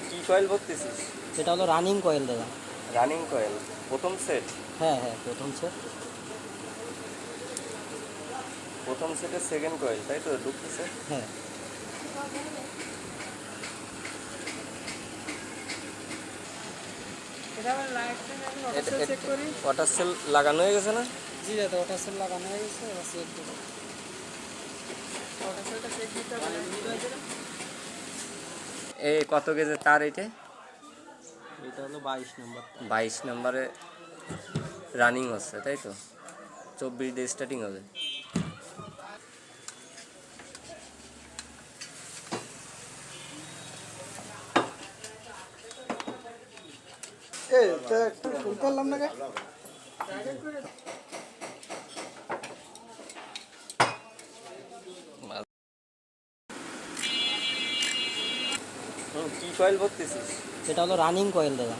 কি কয়েল ভরতেছিস? এটা হলো রানিং কয়েল দাদা। রানিং কয়েল, প্রথম সেট। হ্যাঁ হ্যাঁ, প্রথম সেট। প্রথম সেটের সেকেন্ড কয়েল, তাই তো ঢুকতেছে? হ্যাঁ। ওয়াটার সেল লাগানো হয়ে গেছে না? জি দাদা, ওটা সেল লাগানো হয়ে গেছে, এবার চেক দেবো। এই কত গেজে তার এটা? এটা হলো 22 নম্বর। 22 নম্বরে রানিং হচ্ছে, তাই তো? 24 দিয়ে স্টার্টিং হবে। একটু খুলতে পারলাম না। কি কয়েল ভরতেছিস? এটা হলো রানিং কয়েল দাদা।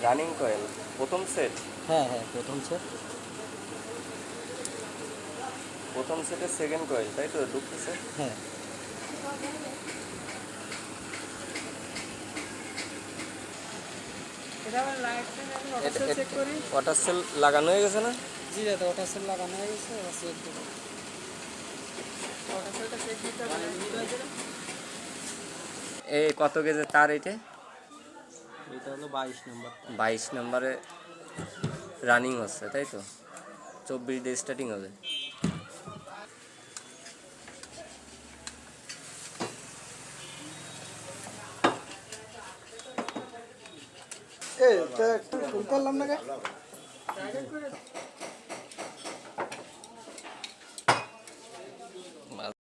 রানিং কয়েল, প্রথম সেট। হ্যাঁ হ্যাঁ, প্রথম সেট। প্রথম সেটের সেকেন্ড কয়েল, তাই তো ঢুকতেছে? হ্যাঁ। ওয়াটার সেল লাগানো হয়ে গেছে না? জি দাদা, ওটা সেল লাগানো হয়ে গেছে, এবার চেক দেবো। এই কত গেজে তার এটা? এটা হলো 22 নম্বর। 22 নম্বরে রানিং হচ্ছে, তাই তো? 24 দিয়ে স্টার্টিং হবে। একটু খুলতে পারলাম না।